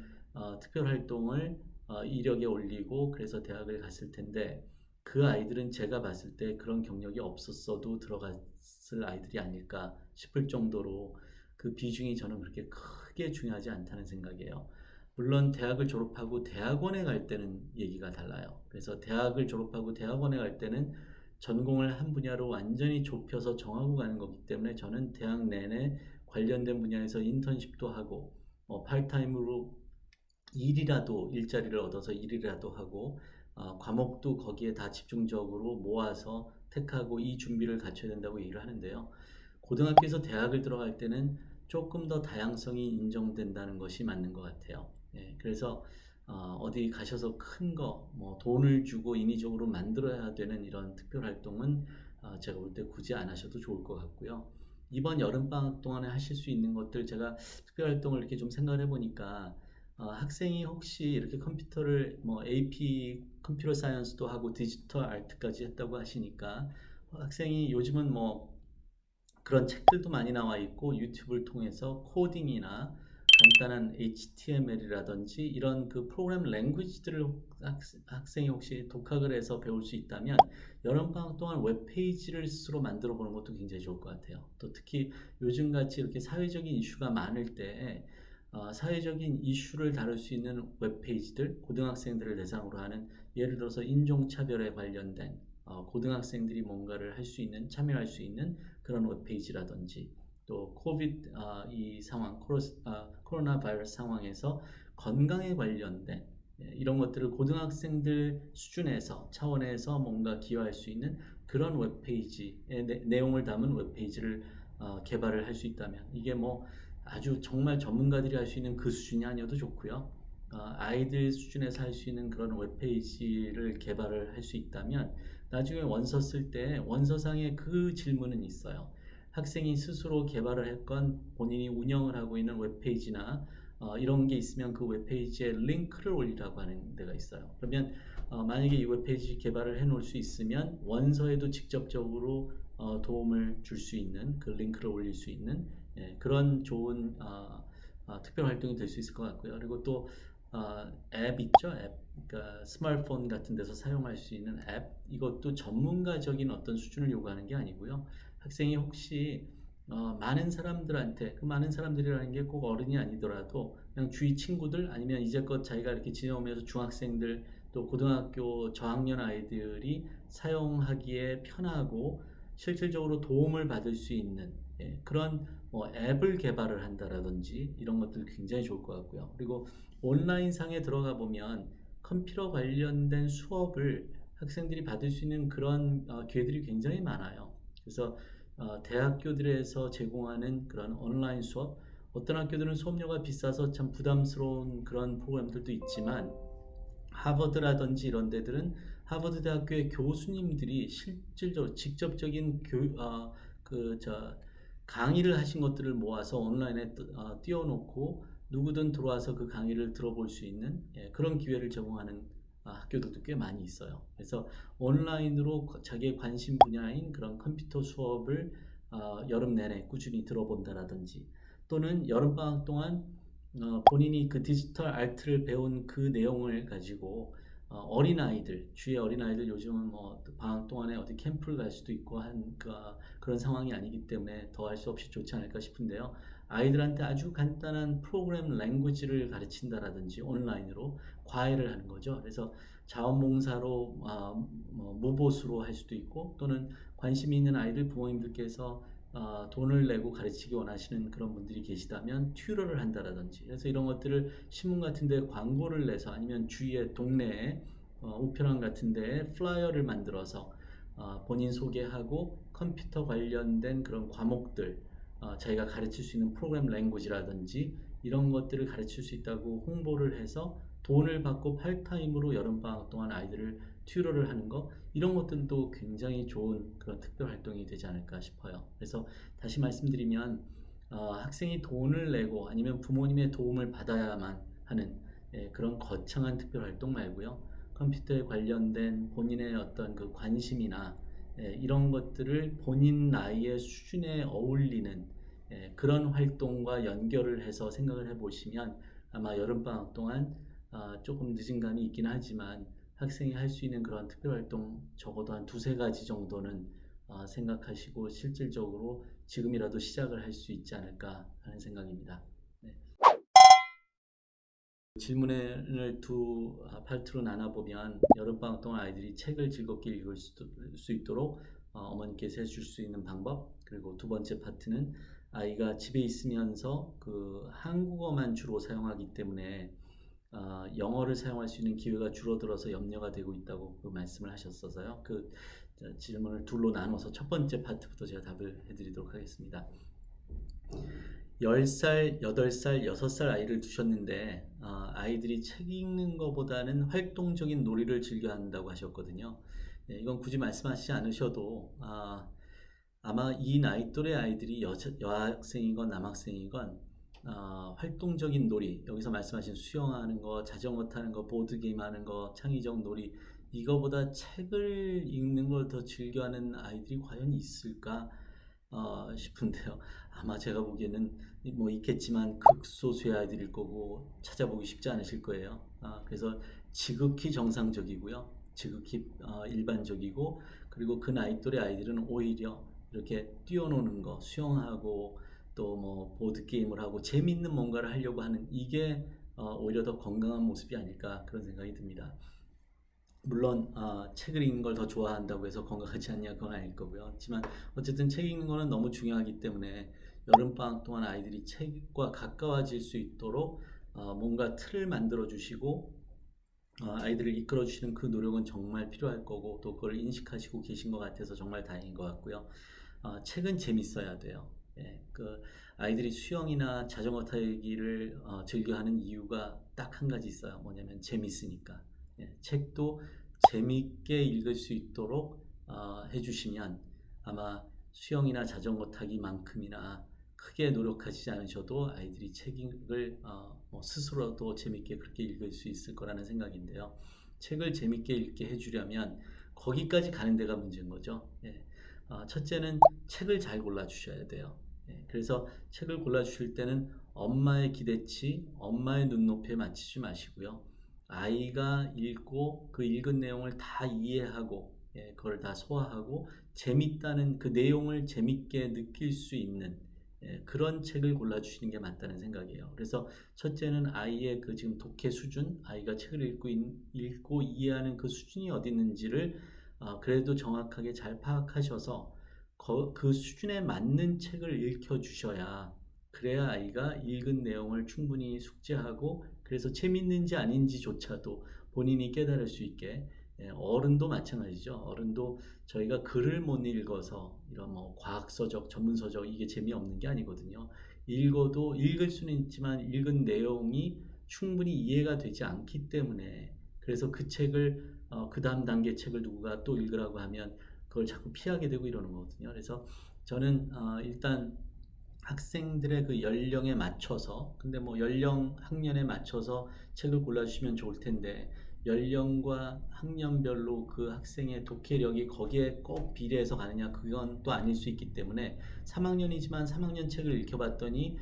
특별 활동을 이력에 올리고 그래서 대학을 갔을 텐데 그 아이들은 제가 봤을 때 그런 경력이 없었어도 들어갔을 아이들이 아닐까 싶을 정도로 그 비중이 저는 그렇게 크게 중요하지 않다는 생각이에요. 물론 대학을 졸업하고 대학원에 갈 때는 얘기가 달라요. 그래서 대학을 졸업하고 대학원에 갈 때는 전공을 한 분야로 완전히 좁혀서 정하고 가는 거기 때문에 저는 대학 내내 관련된 분야에서 인턴십도 하고 파트타임으로 일이라도 일자리를 얻어서 일이라도 하고 과목도 거기에 다 집중적으로 모아서 택하고 이 준비를 갖춰야 된다고 얘기를 하는데요. 고등학교에서 대학을 들어갈 때는 조금 더 다양성이 인정된다는 것이 맞는 것 같아요. 예, 그래서 어디 가셔서 큰 거, 뭐 돈을 주고 인위적으로 만들어야 되는 이런 특별 활동은 제가 볼 때 굳이 안 하셔도 좋을 것 같고요. 이번 여름방학 동안에 하실 수 있는 것들 제가 특별 활동을 이렇게 좀 생각을 해보니까 학생이 혹시 이렇게 컴퓨터를 뭐 AP 컴퓨터 사이언스도 하고 디지털 아트까지 했다고 하시니까 학생이 요즘은 뭐 그런 책들도 많이 나와 있고 유튜브를 통해서 코딩이나 간단한 HTML이라든지 이런 그 프로그램 랭귀지들을 학생이 혹시 독학을 해서 배울 수 있다면 여름방학 동안 웹페이지를 스스로 만들어 보는 것도 굉장히 좋을 것 같아요. 또 특히 요즘같이 이렇게 사회적인 이슈가 많을 때 사회적인 이슈를 다룰 수 있는 웹페이지들, 고등학생들을 대상으로 하는 예를 들어서 인종차별에 관련된 고등학생들이 뭔가를 할 수 있는, 참여할 수 있는 그런 웹페이지라든지 또 코비드 이 상황, 코로나 바이러스 상황에서 건강에 관련된 이런 것들을 고등학생들 수준에서 차원에서 뭔가 기여할 수 있는 그런 웹페이지의 내용을 담은 웹페이지를 개발을 할 수 있다면 이게 뭐 아주 정말 전문가들이 할 수 있는 그 수준이 아니어도 좋고요. 아이들 수준에서 할 수 있는 그런 웹페이지를 개발을 할 수 있다면 나중에 원서 쓸 때 원서상에 그 질문은 있어요. 학생이 스스로 개발을 했건 본인이 운영을 하고 있는 웹페이지나 이런 게 있으면 그 웹페이지에 링크를 올리라고 하는 데가 있어요. 그러면 만약에 이 웹페이지 개발을 해 놓을 수 있으면 원서에도 직접적으로 도움을 줄 수 있는 그 링크를 올릴 수 있는 그런 좋은 특별 활동이 될 수 있을 것 같고요. 그리고 또 앱 있죠? 앱. 그러니까 스마트폰 같은 데서 사용할 수 있는 앱. 이것도 전문가적인 어떤 수준을 요구하는 게 아니고요. 학생이 혹시 많은 사람들한테 그 많은 사람들이라는 게 꼭 어른이 아니더라도 그냥 주위 친구들 아니면 이제껏 자기가 이렇게 지내오면서 중학생들 또 고등학교 저학년 아이들이 사용하기에 편하고 실질적으로 도움을 받을 수 있는 그런 뭐 앱을 개발을 한다라든지 이런 것들 굉장히 좋을 것 같고요. 그리고 온라인상에 들어가 보면 컴퓨터 관련된 수업을 학생들이 받을 수 있는 그런 기회들이 굉장히 많아요. 그래서 대학교들에서 제공하는 그런 온라인 수업, 어떤 학교들은 수업료가 비싸서 참 부담스러운 그런 프로그램들도 있지만 하버드라든지 이런 데들은 하버드 대학교의 교수님들이 실질적으로 직접적인 강의를 하신 것들을 모아서 온라인에 띄워놓고 누구든 들어와서 그 강의를 들어볼 수 있는 그런 기회를 제공하는 학교들도 꽤 많이 있어요. 그래서 온라인으로 자기의 관심 분야인 그런 컴퓨터 수업을 여름 내내 꾸준히 들어본다라든지 또는 여름방학 동안 본인이 그 디지털 아트를 배운 그 내용을 가지고 어린아이들, 주위의 어린아이들 요즘은 뭐 방학 동안에 어디 캠프를 갈 수도 있고 그런 상황이 아니기 때문에 더 할 수 없이 좋지 않을까 싶은데요. 아이들한테 아주 간단한 프로그램 랭귀지를 가르친다라든지 온라인으로 과외를 하는 거죠. 그래서 자원봉사로 뭐 무보수로 할 수도 있고 또는 관심이 있는 아이들 부모님들께서 돈을 내고 가르치기 원하시는 그런 분들이 계시다면 튜러를 한다라든지 그래서 이런 것들을 신문 같은 데 광고를 내서 아니면 주위의 동네에 우편함 같은 데에 플라이어를 만들어서 본인 소개하고 컴퓨터 관련된 그런 과목들 자기가 가르칠 수 있는 프로그램 랭귀지라든지 이런 것들을 가르칠 수 있다고 홍보를 해서 돈을 받고 팔타임으로 여름방학 동안 아이들을 튜러를 하는 거 이런 것들도 굉장히 좋은 그런 특별 활동이 되지 않을까 싶어요. 그래서 다시 말씀드리면 학생이 돈을 내고 아니면 부모님의 도움을 받아야만 하는 그런 거창한 특별 활동 말고요. 컴퓨터에 관련된 본인의 어떤 그 관심이나 이런 것들을 본인 나이의 수준에 어울리는 그런 활동과 연결을 해서 생각을 해보시면 아마 여름방학 동안 조금 늦은 감이 있긴 하지만 학생이 할 수 있는 그런 특별활동 적어도 한 두세 가지 정도는 생각하시고 실질적으로 지금이라도 시작을 할 수 있지 않을까 하는 생각입니다. 네. 질문을 두 파트로 나눠보면 여름방학 동안 아이들이 책을 즐겁게 읽을 수 있도록 어머니께서 해줄 수 있는 방법, 그리고 두 번째 파트는 아이가 집에 있으면서 그 한국어만 주로 사용하기 때문에 영어를 사용할 수 있는 기회가 줄어들어서 염려가 되고 있다고 그 말씀을 하셨어서요. 그 질문을 둘로 나눠서 첫 번째 파트부터 제가 답을 해드리도록 하겠습니다. 10살, 8살, 6살 아이를 두셨는데 아이들이 책 읽는 것보다는 활동적인 놀이를 즐겨 한다고 하셨거든요. 이건 굳이 말씀하시지 않으셔도 아마 이 나이 또래 아이들이 여학생이건 남학생이건 활동적인 놀이, 여기서 말씀하신 수영하는 거, 자전거 타는 거, 보드게임 하는 거, 창의적 놀이, 이거보다 책을 읽는 걸 더 즐겨하는 아이들이 과연 있을까 싶은데요. 아마 제가 보기에는 뭐 있겠지만 극소수의 아이들일 거고 찾아보기 쉽지 않으실 거예요. 그래서 지극히 정상적이고요. 지극히 일반적이고, 그리고 그 나이 또래 아이들은 오히려 이렇게 뛰어노는 거, 수영하고 또 뭐 보드게임을 하고 재미있는 뭔가를 하려고 하는 이게 오히려 더 건강한 모습이 아닐까 그런 생각이 듭니다. 물론 책을 읽는 걸 더 좋아한다고 해서 건강하지 않냐 그건 아닐 거고요. 하지만 어쨌든 책 읽는 거는 너무 중요하기 때문에 여름방학 동안 아이들이 책과 가까워질 수 있도록 뭔가 틀을 만들어 주시고 아이들을 이끌어 주시는 그 노력은 정말 필요할 거고, 또 그걸 인식하시고 계신 것 같아서 정말 다행인 것 같고요. 책은 재밌어야 돼요. 그 아이들이 수영이나 자전거 타기를 즐겨하는 이유가 딱 한 가지 있어요. 뭐냐면 재밌으니까. 책도 재밌게 읽을 수 있도록 해주시면 아마 수영이나 자전거 타기만큼이나 크게 노력하지 않으셔도 아이들이 책을 뭐 스스로도 재밌게 그렇게 읽을 수 있을 거라는 생각인데요. 책을 재밌게 읽게 해주려면 거기까지 가는 데가 문제인 거죠. 첫째는 책을 잘 골라주셔야 돼요. 그래서 책을 골라주실 때는 엄마의 기대치, 엄마의 눈높이에 맞추지 마시고요. 아이가 읽고 그 읽은 내용을 다 이해하고 그걸 다 소화하고 재밌다는 그 내용을 재밌게 느낄 수 있는 그런 책을 골라주시는 게 맞다는 생각이에요. 그래서 첫째는 아이의 그 지금 독해 수준, 아이가 책을 읽고 이해하는 그 수준이 어디 있는지를 그래도 정확하게 잘 파악하셔서 그 수준에 맞는 책을 읽혀주셔야, 그래야 아이가 읽은 내용을 충분히 숙지하고 그래서 재밌는지 아닌지조차도 본인이 깨달을 수 있게. 어른도 마찬가지죠. 어른도 저희가 글을 못 읽어서 이런 뭐 과학서적, 전문서적 이게 재미없는 게 아니거든요. 읽어도 읽을 수는 있지만 읽은 내용이 충분히 이해가 되지 않기 때문에, 그래서 그 책을 그 다음 단계 책을 누구가 또 읽으라고 하면 그걸 자꾸 피하게 되고 이러는 거거든요. 그래서 저는 일단 학생들의 그 연령에 맞춰서, 근데 뭐 연령 학년에 맞춰서 책을 골라주시면 좋을 텐데 연령과 학년별로 그 학생의 독해력이 거기에 꼭 비례해서 가느냐 그건 또 아닐 수 있기 때문에 3학년이지만 3학년 책을 읽혀봤더니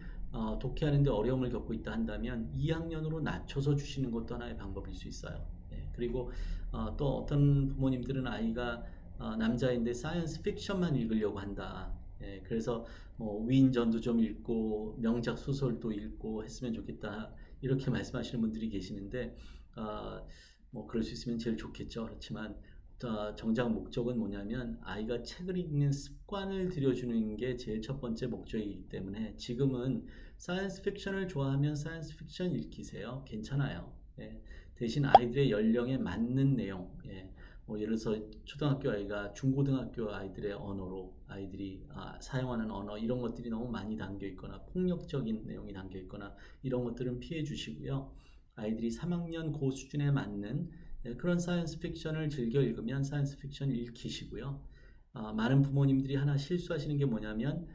독해하는데 어려움을 겪고 있다 한다면 2학년으로 낮춰서 주시는 것도 하나의 방법일 수 있어요. 그리고 또 어떤 부모님들은 아이가 남자인데 사이언스 픽션만 읽으려고 한다. 그래서 뭐 위인전도 좀 읽고 명작 소설도 읽고 했으면 좋겠다 이렇게 말씀하시는 분들이 계시는데 뭐 그럴 수 있으면 제일 좋겠죠. 그렇지만 정작 목적은 뭐냐면 아이가 책을 읽는 습관을 들여주는 게 제일 첫 번째 목적이기 때문에 지금은 사이언스 픽션을 좋아하면 사이언스 픽션 읽히세요. 괜찮아요. 대신 아이들의 연령에 맞는 내용, 뭐 예를 들어서 초등학교 아이가 중고등학교 아이들의 언어로 아이들이 사용하는 언어 이런 것들이 너무 많이 담겨 있거나 폭력적인 내용이 담겨 있거나 이런 것들은 피해 주시고요. 아이들이 3학년 고 수준에 맞는 그런 사이언스 픽션을 즐겨 읽으면 사이언스 픽션 읽히시고요. 많은 부모님들이 하나 실수하시는 게 뭐냐면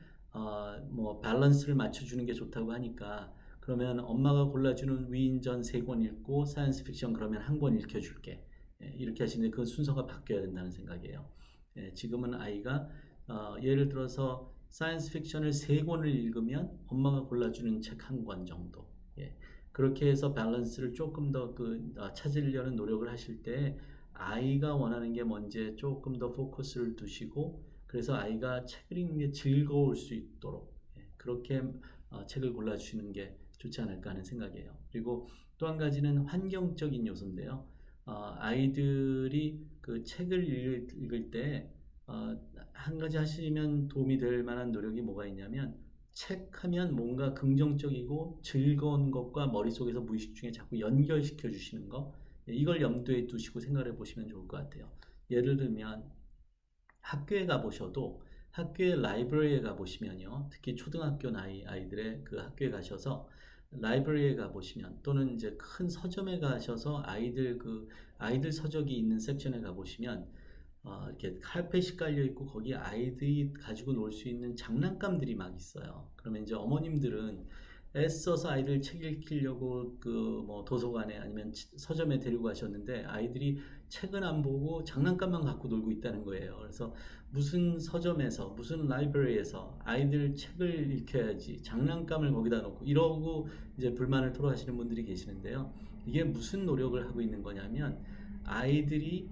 뭐 밸런스를 맞춰주는 게 좋다고 하니까 그러면 엄마가 골라주는 위인전 3권 읽고 사이언스 픽션 그러면 1권 읽혀줄게. 이렇게 하시는데 그 순서가 바뀌어야 된다는 생각이에요. 지금은 아이가 예를 들어서 사이언스 픽션을 3권을 읽으면 엄마가 골라주는 책 1권 정도. 그렇게 해서 밸런스를 조금 더 찾으려는 노력을 하실 때 아이가 원하는 게 뭔지 조금 더 포커스를 두시고 그래서 아이가 책을 읽는 게 즐거울 수 있도록 그렇게 책을 골라주시는 게 좋지 않을까 하는 생각이에요. 그리고 또 한 가지는 환경적인 요소인데요. 아이들이 그 책을 읽을 때 한 가지 하시면 도움이 될 만한 노력이 뭐가 있냐면 책 하면 뭔가 긍정적이고 즐거운 것과 머릿속에서 무의식 중에 자꾸 연결시켜 주시는 거 이걸 염두에 두시고 생각해 보시면 좋을 것 같아요. 예를 들면 학교에 가보셔도 학교에 라이브러리에 가보시면요. 특히 초등학교 나이 아이들의 그 학교에 가셔서 라이브러리에 가보시면 또는 이제 큰 서점에 가셔서 아이들 서적이 있는 섹션에 가보시면 이렇게 카펫이 깔려 있고 거기에 아이들이 가지고 놀 수 있는 장난감들이 막 있어요. 그러면 이제 어머님들은 애써서 아이들 책 읽히려고 그 뭐 도서관에 아니면 서점에 데리고 가셨는데 아이들이 책은 안 보고 장난감만 갖고 놀고 있다는 거예요. 그래서 무슨 서점에서 무슨 라이브러리에서 아이들 책을 읽혀야지 장난감을 거기다 놓고 이러고 이제 불만을 토로하시는 분들이 계시는데요. 이게 무슨 노력을 하고 있는 거냐면 아이들이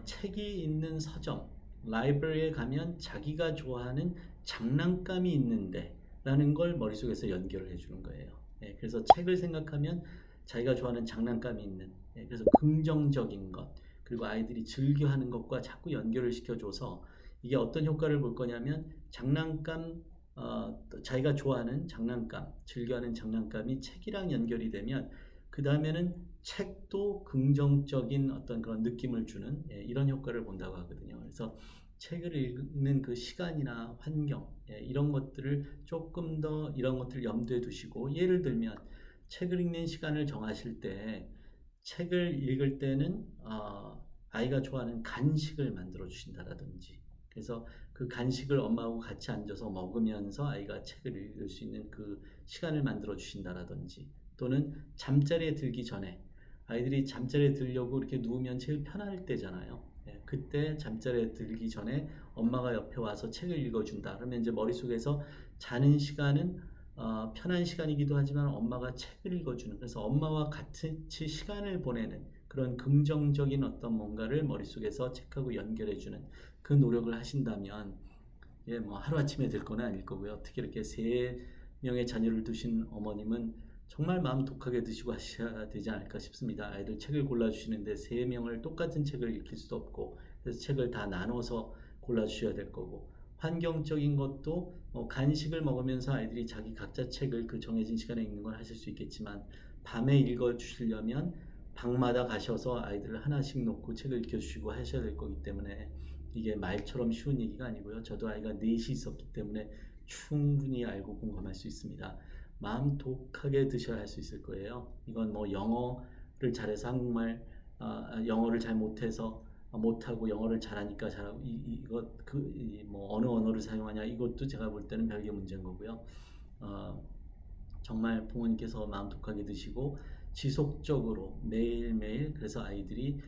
책이 있는 서점, 라이브러리에 가면 자기가 좋아하는 장난감이 있는데 라는 걸 머릿속에서 연결을 해주는 거예요. 그래서 책을 생각하면 자기가 좋아하는 장난감이 있는, 그래서 긍정적인 것, 그리고 아이들이 즐겨하는 것과 자꾸 연결을 시켜줘서 이게 어떤 효과를 볼 거냐면 자기가 좋아하는 장난감, 즐겨하는 장난감이 책이랑 연결이 되면 그 다음에는 책도 긍정적인 어떤 그런 느낌을 주는 이런 효과를 본다고 하거든요. 그래서 책을 읽는 그 시간이나 환경 이런 것들을 조금 더 이런 것들을 염두에 두시고 예를 들면 책을 읽는 시간을 정하실 때 책을 읽을 때는 아이가 좋아하는 간식을 만들어 주신다라든지 그래서 그 간식을 엄마하고 같이 앉아서 먹으면서 아이가 책을 읽을 수 있는 그 시간을 만들어 주신다라든지 또는 잠자리에 들기 전에 아이들이 잠자리에 들려고 이렇게 누우면 제일 편할 때잖아요. 그때 잠자리에 들기 전에 엄마가 옆에 와서 책을 읽어준다. 그러면 이제 머릿속에서 자는 시간은 편한 시간이기도 하지만 엄마가 책을 읽어주는 그래서 엄마와 같이 시간을 보내는 그런 긍정적인 어떤 뭔가를 머릿속에서 책하고 연결해주는 그 노력을 하신다면 뭐 하루아침에 될 건 아닐 거고요. 특히 이렇게 3명의 자녀를 두신 어머님은 정말 마음 독하게 드시고 하셔야 되지 않을까 싶습니다. 아이들 책을 골라주시는데 3명을 똑같은 책을 읽힐 수도 없고 그래서 책을 다 나눠서 골라주셔야 될 거고 환경적인 것도 간식을 먹으면서 아이들이 자기 각자 책을 그 정해진 시간에 읽는 건 하실 수 있겠지만 밤에 읽어주시려면 방마다 가셔서 아이들을 하나씩 놓고 책을 읽혀주시고 하셔야 될 거기 때문에 이게 말처럼 쉬운 얘기가 아니고요. 저도 아이가 4이 있었기 때문에 충분히 알고 공감할 수 있습니다. 마음 독하게 드셔야 할 수 있을 거예요. 이건 뭐 영어를 잘해서 한국말, 영어를 잘 못해서 못하고 영어를 잘하니까 잘하고 뭐 어느 언어를 사용하냐 이것도 제가 볼 때는 별개 문제인 거고요. 정말 부모님께서 마음 독하게 드시고 지속적으로 매일매일 그래서 아이들이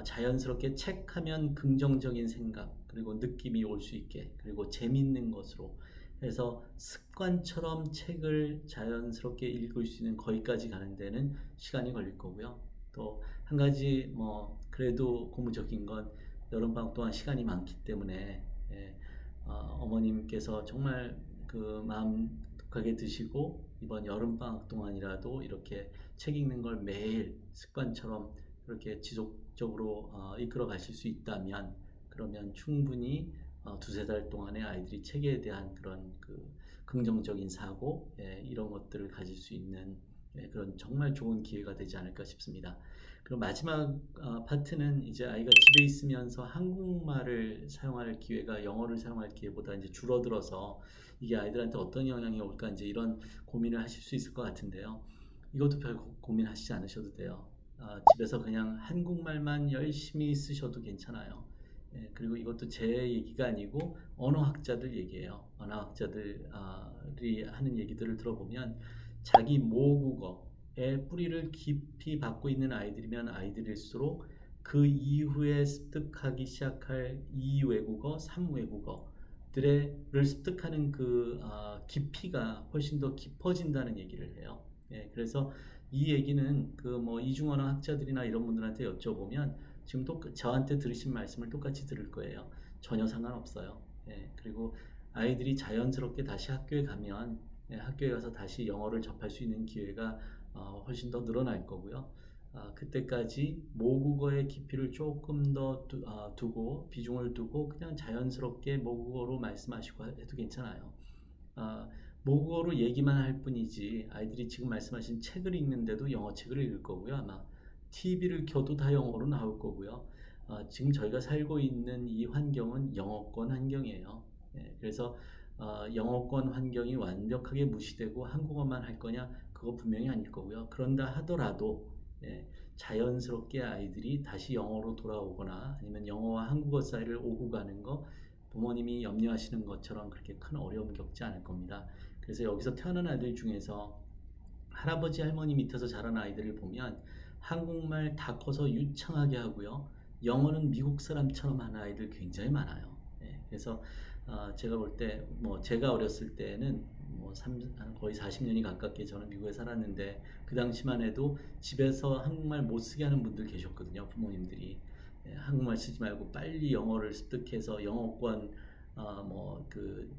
자연스럽게 책하면 긍정적인 생각 그리고 느낌이 올 수 있게 그리고 재밌는 것으로 해서 습관처럼 책을 자연스럽게 읽을 수 있는 거기까지 가는 데는 시간이 걸릴 거고요. 또 한 가지 뭐 그래도 고무적인 건 여름방학 동안 시간이 많기 때문에 어머님께서 정말 그 마음 독하게 드시고 이번 여름방학 동안이라도 이렇게 책 읽는 걸 매일 습관처럼 그렇게 지속적으로 이끌어 가실 수 있다면 그러면 충분히 2~3달 동안에 아이들이 책에 대한 그런 그 긍정적인 사고 이런 것들을 가질 수 있는 그런 정말 좋은 기회가 되지 않을까 싶습니다. 그리고 마지막 파트는 이제 아이가 집에 있으면서 한국말을 사용할 기회가 영어를 사용할 기회보다 이제 줄어들어서 이게 아이들한테 어떤 영향이 올까 이제 이런 고민을 하실 수 있을 것 같은데요. 이것도 별 고민하시지 않으셔도 돼요. 집에서 그냥 한국말만 열심히 쓰셔도 괜찮아요. 예, 그리고 이것도 제 얘기가 아니고 언어학자들 얘기예요. 언어학자들이 하는 얘기들을 들어보면 자기 모국어의 뿌리를 깊이 받고 있는 아이들이면 아이들일수록 그 이후에 습득하기 시작할 2외국어, 3외국어들을 습득하는 그 깊이가 훨씬 더 깊어진다는 얘기를 해요. 예, 그래서 이 얘기는 그 뭐 이중언어 학자들이나 이런 분들한테 여쭤보면 지금 저한테 들으신 말씀을 똑같이 들을 거예요. 전혀 상관없어요. 예, 그리고 아이들이 자연스럽게 다시 학교에 가면 예, 학교에 가서 다시 영어를 접할 수 있는 기회가 훨씬 더 늘어날 거고요. 그때까지 모국어의 깊이를 조금 더 두고 비중을 두고 그냥 자연스럽게 모국어로 말씀하시고 해도 괜찮아요. 아, 모국어로 얘기만 할 뿐이지 아이들이 지금 말씀하신 책을 읽는데도 영어 책을 읽을 거고요. 아마 TV를 켜도 다 영어로 나올 거고요. 지금 저희가 살고 있는 이 환경은 영어권 환경이에요. 예, 그래서 영어권 환경이 완벽하게 무시되고 한국어만 할 거냐? 그거 분명히 아닐 거고요. 그런다 하더라도 예, 자연스럽게 아이들이 다시 영어로 돌아오거나 아니면 영어와 한국어 사이를 오고 가는 거 부모님이 염려하시는 것처럼 그렇게 큰 어려움 겪지 않을 겁니다. 그래서 여기서 태어난 아이들 중에서 할아버지 할머니 밑에서 자란 아이들을 보면 한국말 다 커서 유창하게 하고요. 영어는 미국 사람처럼 하는 아이들 굉장히 많아요. 예, 그래서 제가 볼 때 뭐 제가 어렸을 때는 뭐 거의 40년이 가깝게 저는 미국에 살았는데 그 당시만 해도 집에서 한국말 못 쓰게 하는 분들 계셨거든요. 부모님들이. 예, 한국말 쓰지 말고 빨리 영어를 습득해서 영어권 뭐그저로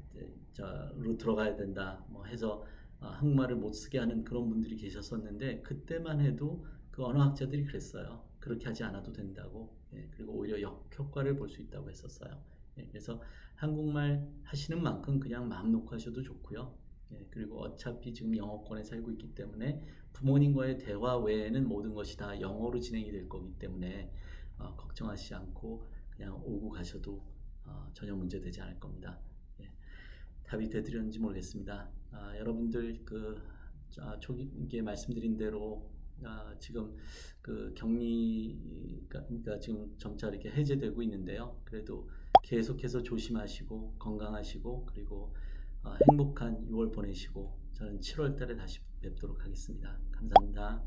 들어가야 된다 뭐 해서 한국말을 못 쓰게 하는 그런 분들이 계셨었는데 그때만 해도 그 언어학자들이 그랬어요. 그렇게 하지 않아도 된다고. 예, 그리고 오히려 역효과를 볼 수 있다고 했었어요. 예, 그래서 한국말 하시는 만큼 그냥 마음 놓고 하셔도 좋고요. 예, 그리고 어차피 지금 영어권에 살고 있기 때문에 부모님과의 대화 외에는 모든 것이 다 영어로 진행이 될 거기 때문에 걱정하시지 않고 그냥 오고 가셔도 전혀 문제되지 않을 겁니다. 예, 답이 되드렸는지 모르겠습니다. 여러분들 초기에 말씀드린 대로 지금 그 격리가 그러니까 지금 점차 이렇게 해제되고 있는데요. 그래도 계속해서 조심하시고 건강하시고 그리고 행복한 6월 보내시고 저는 7월 달에 다시 뵙도록 하겠습니다. 감사합니다.